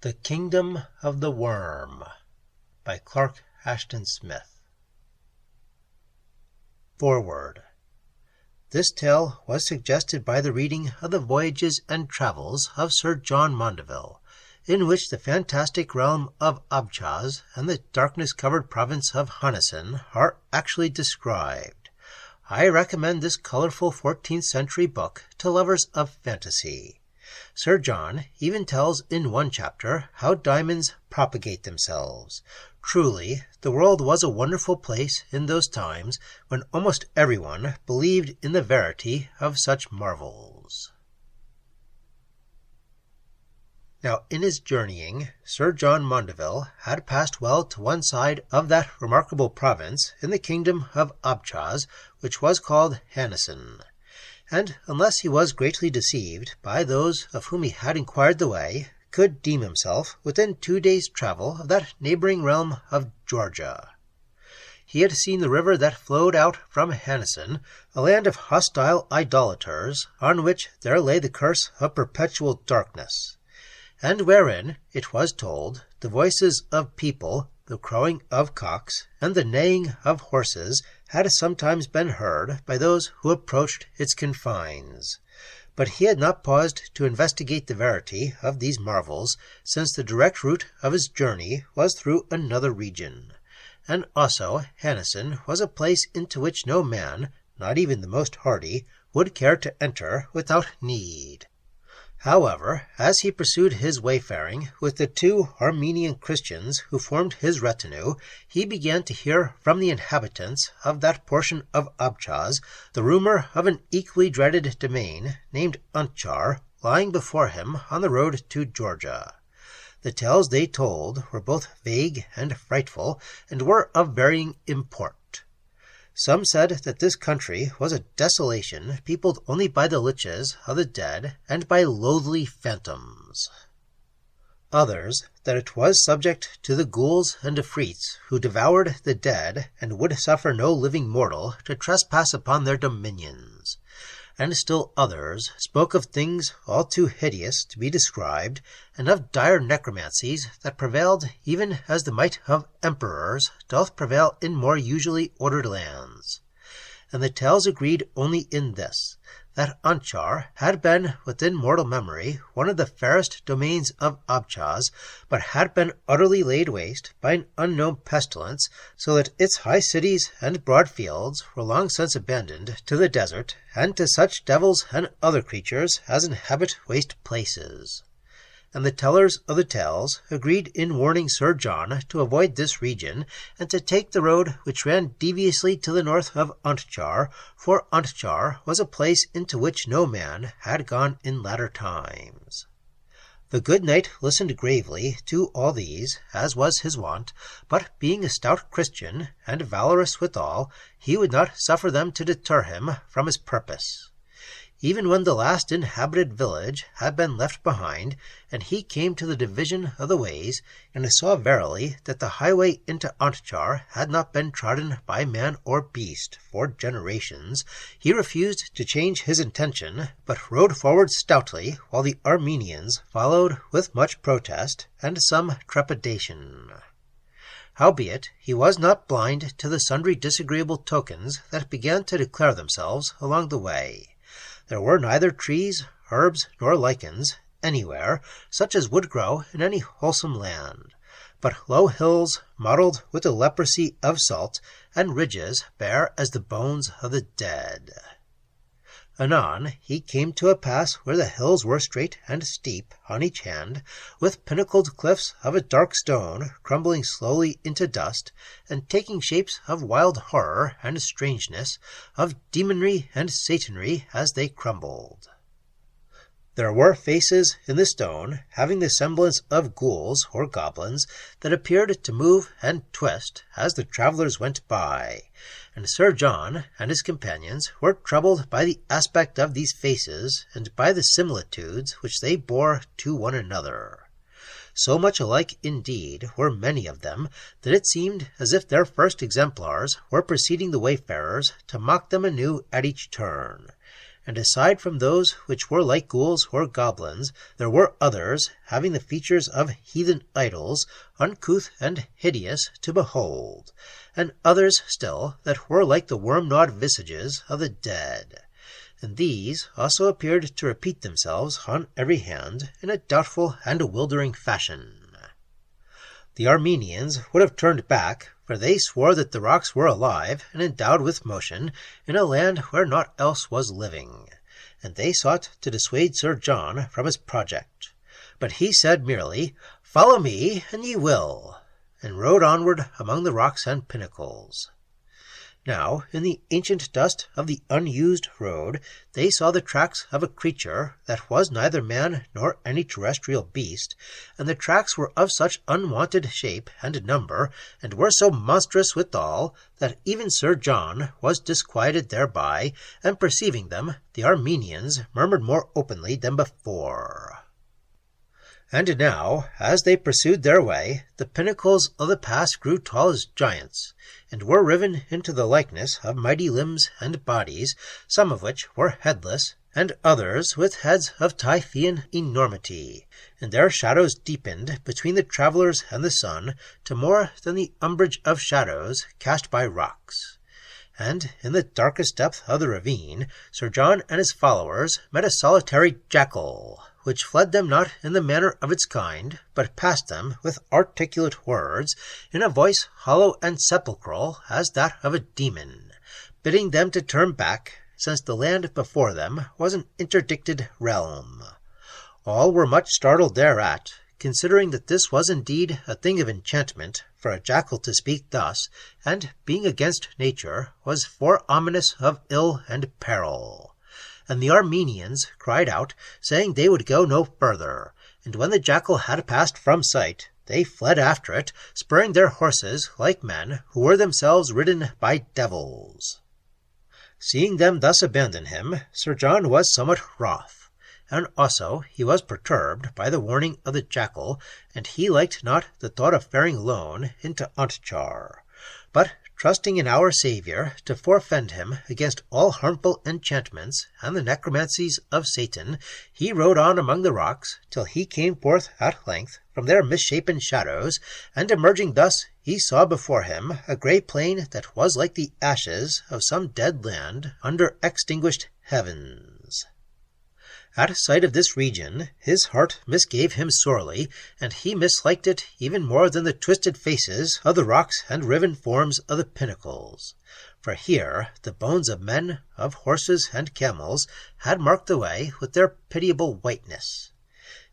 The Kingdom of the Worm by Clark Ashton Smith. Foreword. This tale was suggested by the reading of the Voyages and Travels of Sir John Mandeville, in which the fantastic realm of Abchaz and the darkness-covered province of Hanyson are actually described. I recommend this colorful 14th century book to lovers of fantasy. Sir John even tells in one chapter how diamonds propagate themselves. Truly, the world was a wonderful place in those times when almost everyone believed in the verity of such marvels. Now, in his journeying, Sir John Mandeville had passed well to one side of that remarkable province in the kingdom of Abchaz, which was called Hanyson. And, unless he was greatly deceived by those of whom he had inquired the way, could deem himself within 2 days' travel of that neighboring realm of Georgia. He had seen the river that flowed out from Hanyson, a land of hostile idolaters, on which there lay the curse of perpetual darkness, and wherein, it was told, the voices of people, the crowing of cocks, and the neighing of horses had sometimes been heard by those who approached its confines. But he had not paused to investigate the verity of these marvels, since the direct route of his journey was through another region. And also Hanyson was a place into which no man, not even the most hardy, would care to enter without need. However, as he pursued his wayfaring with the 2 Armenian Christians who formed his retinue, he began to hear from the inhabitants of that portion of Abchaz the rumor of an equally dreaded domain named Antchar lying before him on the road to Georgia. The tales they told were both vague and frightful, and were of varying import. Some said that this country was a desolation peopled only by the liches of the dead and by loathly phantoms. Others, that it was subject to the ghouls and afrits who devoured the dead and would suffer no living mortal to trespass upon their dominions. And still others spoke of things all too hideous to be described, and of dire necromancies that prevailed even as the might of emperors doth prevail in more usually ordered lands. And the tales agreed only in this, that Antchar had been within mortal memory one of the fairest domains of Abchaz, but had been utterly laid waste by an unknown pestilence, so that its high cities and broad fields were long since abandoned to the desert and to such devils and other creatures as inhabit waste places. And the tellers of the tales agreed in warning Sir John to avoid this region, and to take the road which ran deviously to the north of Antchar, for Antchar was a place into which no man had gone in latter times. The good knight listened gravely to all these, as was his wont, but being a stout Christian, and valorous withal, he would not suffer them to deter him from his purpose. Even when the last inhabited village had been left behind, and he came to the division of the ways, and saw verily that the highway into Antchar had not been trodden by man or beast for generations, he refused to change his intention, but rode forward stoutly, while the Armenians followed with much protest and some trepidation. Howbeit, he was not blind to the sundry disagreeable tokens that began to declare themselves along the way. There were neither trees, herbs, nor lichens anywhere, such as would grow in any wholesome land, but low hills mottled with the leprosy of salt, and ridges bare as the bones of the dead. Anon he came to a pass where the hills were straight and steep on each hand, with pinnacled cliffs of a dark stone crumbling slowly into dust, and taking shapes of wild horror and strangeness, of demonry and satanry as they crumbled. There were faces in the stone, having the semblance of ghouls or goblins, that appeared to move and twist as the travellers went by, and Sir John and his companions were troubled by the aspect of these faces, and by the similitudes which they bore to one another. So much alike, indeed, were many of them, that it seemed as if their first exemplars were preceding the wayfarers to mock them anew at each turn. and aside from those which were like ghouls or goblins, there were others, having the features of heathen idols, uncouth and hideous to behold, and others still that were like the worm-gnawed visages of the dead. And these also appeared to repeat themselves on every hand in a doubtful and bewildering fashion. The Armenians would have turned back, for they swore that the rocks were alive and endowed with motion in a land where naught else was living, and they sought to dissuade Sir John from his project. But he said merely, "Follow me, and ye will," and rode onward among the rocks and pinnacles. Now, in the ancient dust of the unused road, they saw the tracks of a creature that was neither man nor any terrestrial beast, and the tracks were of such unwonted shape and number, and were so monstrous withal, that even Sir John was disquieted thereby, and perceiving them, the Armenians murmured more openly than before. And now, as they pursued their way, the pinnacles of the pass grew tall as giants, and were riven into the likeness of mighty limbs and bodies, some of which were headless, and others with heads of Typhoean enormity, and their shadows deepened between the travellers and the sun to more than the umbrage of shadows cast by rocks. And in the darkest depth of the ravine, Sir John and his followers met a solitary jackal, which fled them not in the manner of its kind, but passed them with articulate words, in a voice hollow and sepulchral as that of a demon, bidding them to turn back, since the land before them was an interdicted realm. All were much startled thereat, considering that this was indeed a thing of enchantment, for a jackal to speak thus, and, being against nature, was foreominous of ill and peril. And the Armenians cried out, saying they would go no further, and when the jackal had passed from sight, they fled after it, spurring their horses like men who were themselves ridden by devils. Seeing them thus abandon him, Sir John was somewhat wroth, and also he was perturbed by the warning of the jackal, and he liked not the thought of faring alone into Antchar, but trusting in our Saviour to forfend him against all harmful enchantments and the necromancies of Satan, he rode on among the rocks till he came forth at length from their misshapen shadows, and emerging thus he saw before him a grey plain that was like the ashes of some dead land under extinguished heavens. At sight of this region, his heart misgave him sorely, and he misliked it even more than the twisted faces of the rocks and riven forms of the pinnacles. For here the bones of men, of horses and camels, had marked the way with their pitiable whiteness.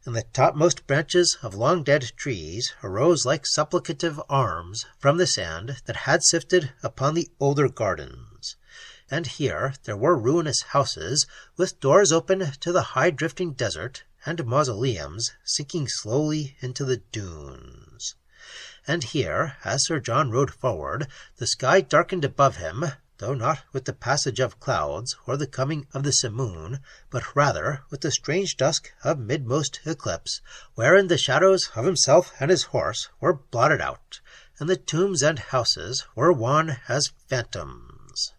And the topmost branches of long-dead trees arose like supplicative arms from the sand that had sifted upon the older gardens. And here there were ruinous houses, with doors open to the high-drifting desert, and mausoleums sinking slowly into the dunes. And here, as Sir John rode forward, the sky darkened above him, though not with the passage of clouds or the coming of the simoon, but rather with the strange dusk of midmost eclipse, wherein the shadows of himself and his horse were blotted out, and the tombs and houses were wan as phantoms.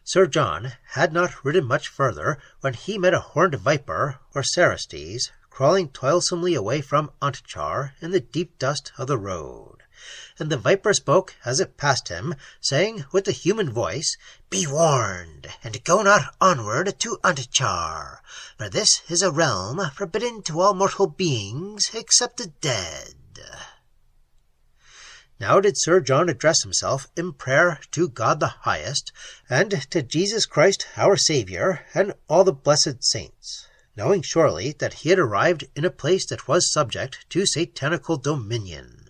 Sir John had not ridden much further when he met a horned viper, or Cerastes, crawling toilsomely away from Antchar in the deep dust of the road. And the viper spoke as it passed him, saying with a human voice, "Be warned, and go not onward to Antchar, for this is a realm forbidden to all mortal beings except the dead." Now did Sir John address himself in prayer to God the Highest, and to Jesus Christ our Saviour, and all the blessed saints, knowing surely that he had arrived in a place that was subject to satanical dominion.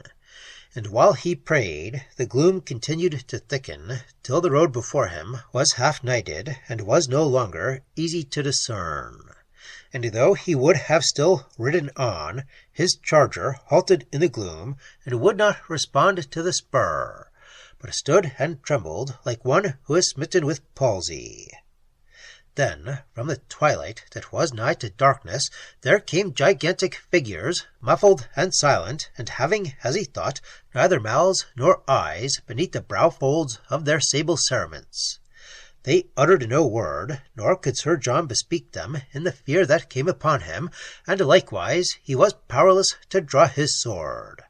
And while he prayed, the gloom continued to thicken, till the road before him was half-nighted, and was no longer easy to discern. And though he would have still ridden on, his charger halted in the gloom, and would not respond to the spur, but stood and trembled like one who is smitten with palsy. Then, from the twilight that was nigh to darkness, there came gigantic figures, muffled and silent, and having, as he thought, neither mouths nor eyes beneath the brow folds of their sable cerements. They uttered no word, nor could Sir John bespeak them in the fear that came upon him, and likewise he was powerless to draw his sword.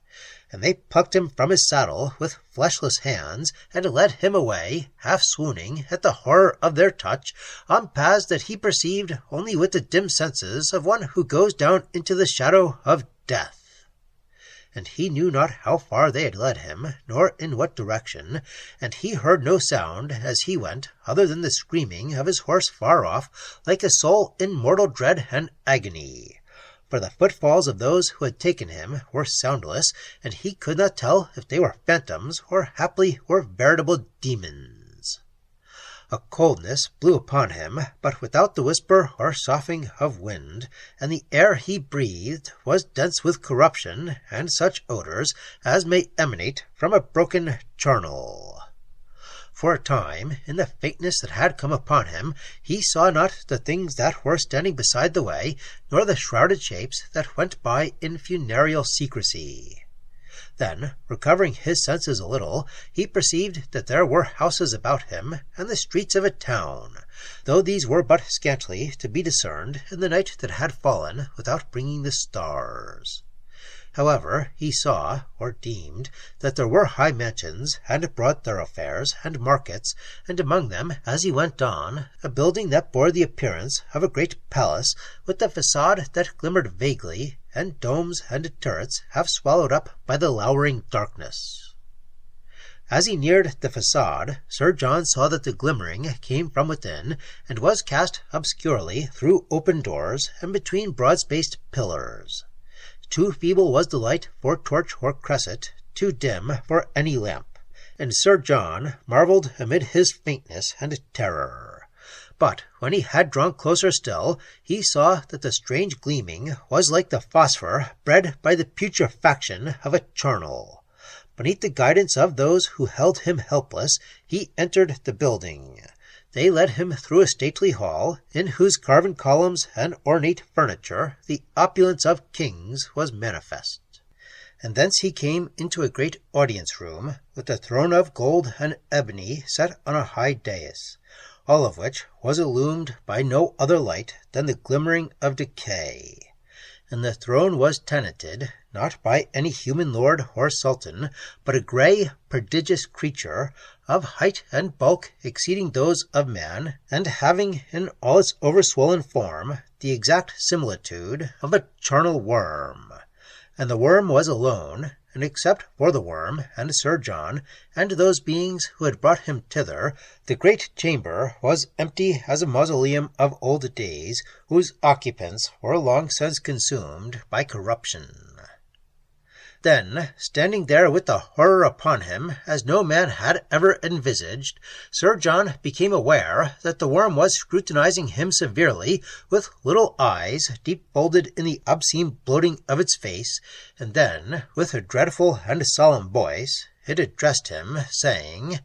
And they plucked him from his saddle with fleshless hands, and led him away, half swooning at the horror of their touch, on paths that he perceived only with the dim senses of one who goes down into the shadow of death. And he knew not how far they had led him, nor in what direction, and he heard no sound as he went, other than the screaming of his horse far off, like a soul in mortal dread and agony. For the footfalls of those who had taken him were soundless, and he could not tell if they were phantoms, or haply were veritable demons. A coldness blew upon him, but without the whisper or soughing of wind, and the air he breathed was dense with corruption and such odours as may emanate from a broken charnel. For a time, in the faintness that had come upon him, he saw not the things that were standing beside the way, nor the shrouded shapes that went by in funereal secrecy. Then, recovering his senses a little, he perceived that there were houses about him, and the streets of a town, though these were but scantly to be discerned in the night that had fallen without bringing the stars. However, he saw, or deemed, that there were high mansions, and broad thoroughfares, and markets, and among them, as he went on, a building that bore the appearance of a great palace, with a facade that glimmered vaguely, and domes and turrets half swallowed up by the lowering darkness. As he neared the facade, Sir John saw that the glimmering came from within, and was cast obscurely through open doors, and between broad-spaced pillars. Too feeble was the light for torch or cresset, too dim for any lamp, and Sir John marvelled amid his faintness and terror. But when he had drawn closer still, he saw that the strange gleaming was like the phosphor bred by the putrefaction of a charnel. Beneath the guidance of those who held him helpless, he entered the building. They led him through a stately hall, in whose carven columns and ornate furniture the opulence of kings was manifest. And thence he came into a great audience-room, with a throne of gold and ebony set on a high dais, all of which was illumined by no other light than the glimmering of decay. And the throne was tenanted, not by any human lord or sultan, but a grey, prodigious creature, of height and bulk exceeding those of man, and having in all its overswollen form the exact similitude of a charnel worm. And the worm was alone, and except for the worm and Sir John, and those beings who had brought him thither, the great chamber was empty as a mausoleum of old days, whose occupants were long since consumed by corruption. Then, standing there with the horror upon him, as no man had ever envisaged, Sir John became aware that the worm was scrutinizing him severely, with little eyes deep folded in the obscene bloating of its face, and then, with a dreadful and solemn voice, it addressed him, saying,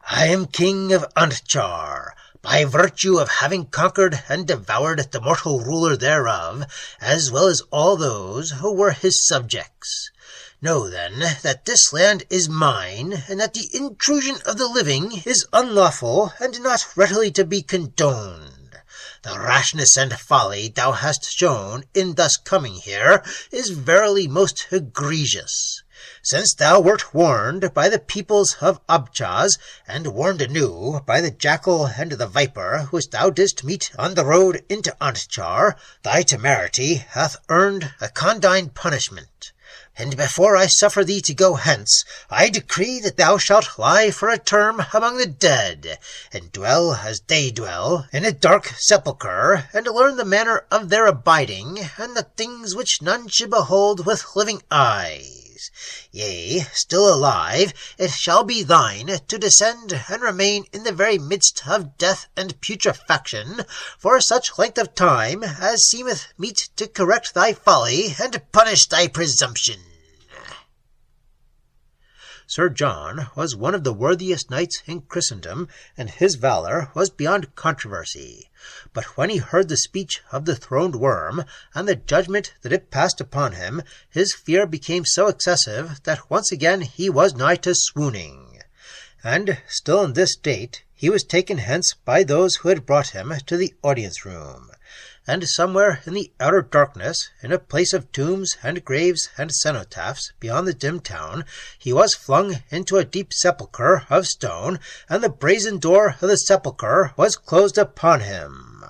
"I am King of Antchar, by virtue of having conquered and devoured the mortal ruler thereof, as well as all those who were his subjects. Know, then, that this land is mine, and that the intrusion of the living is unlawful and not readily to be condoned. The rashness and folly thou hast shown in thus coming here is verily most egregious. Since thou wert warned by the peoples of Abchaz, and warned anew by the jackal and the viper which thou didst meet on the road into Antchar, thy temerity hath earned a condign punishment. And before I suffer thee to go hence, I decree that thou shalt lie for a term among the dead, and dwell as they dwell, in a dark sepulchre, and learn the manner of their abiding, and the things which none should behold with living eyes. Yea, still alive, it shall be thine to descend and remain in the very midst of death and putrefaction, for such length of time as seemeth meet to correct thy folly and punish thy presumption." Sir John was one of the worthiest knights in Christendom, and his valour was beyond controversy. But when he heard the speech of the throned worm, and the judgment that it passed upon him, his fear became so excessive that once again he was nigh to swooning. And, still in this state, he was taken hence by those who had brought him to the audience-room, and somewhere in the outer darkness, in a place of tombs and graves and cenotaphs beyond the dim town, he was flung into a deep sepulchre of stone, and the brazen door of the sepulchre was closed upon him.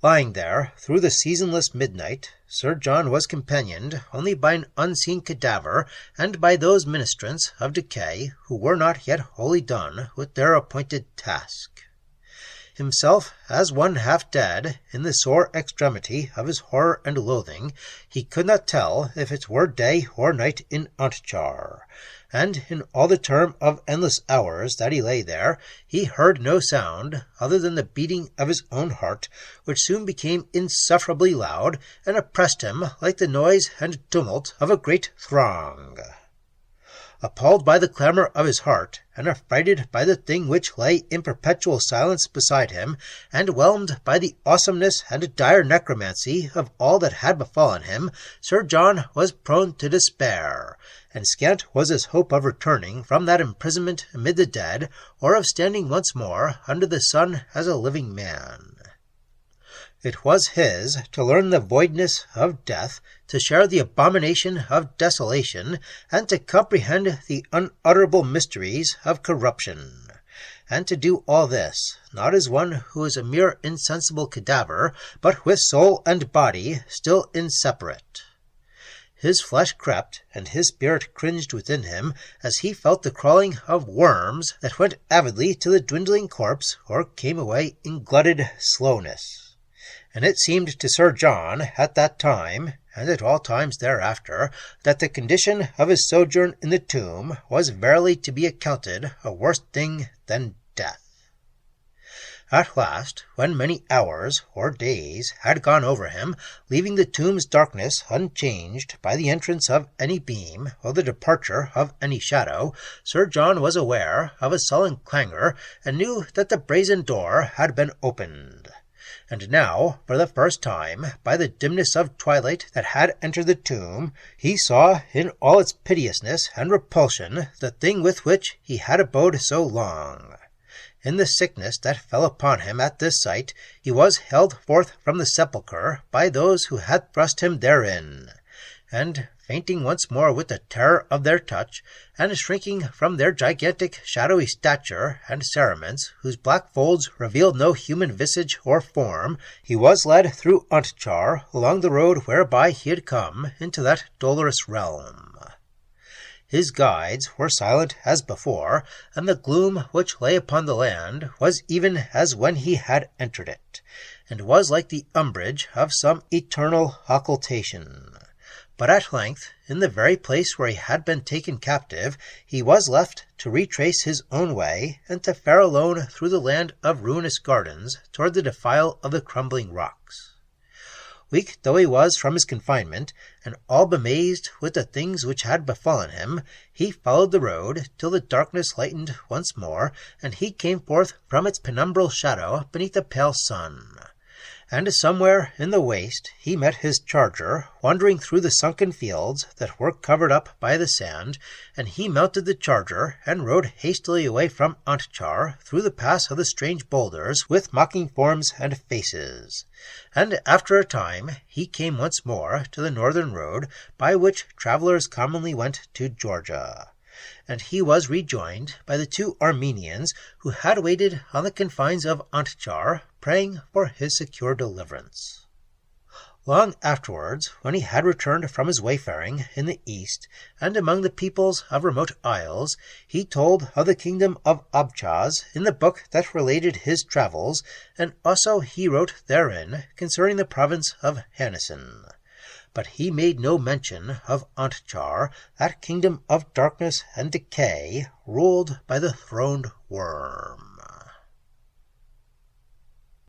Lying there through the seasonless midnight, Sir John was companioned only by an unseen cadaver and by those ministrants of decay who were not yet wholly done with their appointed task. Himself as one half dead, in the sore extremity of his horror and loathing, he could not tell if it were day or night in Antchar, and in all the term of endless hours that he lay there, he heard no sound other than the beating of his own heart, which soon became insufferably loud, and oppressed him like the noise and tumult of a great throng. Appalled by the clamour of his heart, and affrighted by the thing which lay in perpetual silence beside him, and whelmed by the awesomeness and dire necromancy of all that had befallen him, Sir John was prone to despair, and scant was his hope of returning from that imprisonment amid the dead, or of standing once more under the sun as a living man. It was his to learn the voidness of death, to share the abomination of desolation, and to comprehend the unutterable mysteries of corruption. And to do all this, not as one who is a mere insensible cadaver, but with soul and body still inseparate. His flesh crept, and his spirit cringed within him, as he felt the crawling of worms that went avidly to the dwindling corpse, or came away in glutted slowness. And it seemed to Sir John at that time, and at all times thereafter, that the condition of his sojourn in the tomb was verily to be accounted a worse thing than death. At last, when many hours or days had gone over him, leaving the tomb's darkness unchanged by the entrance of any beam or the departure of any shadow, Sir John was aware of a sullen clangor, and knew that the brazen door had been opened. And now, for the first time, by the dimness of twilight that had entered the tomb, he saw in all its piteousness and repulsion the thing with which he had abode so long. In the sickness that fell upon him at this sight, he was held forth from the sepulchre by those who had thrust him therein, and fainting once more with the terror of their touch, and shrinking from their gigantic shadowy stature and cerements, whose black folds revealed no human visage or form, he was led through Antchar along the road whereby he had come into that dolorous realm. His guides were silent as before, and the gloom which lay upon the land was even as when he had entered it, and was like the umbrage of some eternal occultation. But at length, in the very place where he had been taken captive, he was left to retrace his own way, and to fare alone through the land of ruinous gardens toward the defile of the crumbling rocks. Weak though he was from his confinement, and all bemazed with the things which had befallen him, he followed the road till the darkness lightened once more, and he came forth from its penumbral shadow beneath the pale sun. And somewhere in the waste he met his charger, wandering through the sunken fields that were covered up by the sand, and he mounted the charger and rode hastily away from Antchar through the pass of the strange boulders with mocking forms and faces. And after a time he came once more to the northern road by which travellers commonly went to Georgia. And he was rejoined by the two Armenians who had waited on the confines of Antchar, praying for his secure deliverance. Long afterwards, when he had returned from his wayfaring in the east, and among the peoples of remote isles, he told of the kingdom of Abchaz in the book that related his travels, and also he wrote therein concerning the province of Hanyson. But he made no mention of Antchar, that kingdom of darkness and decay, ruled by the throned worm.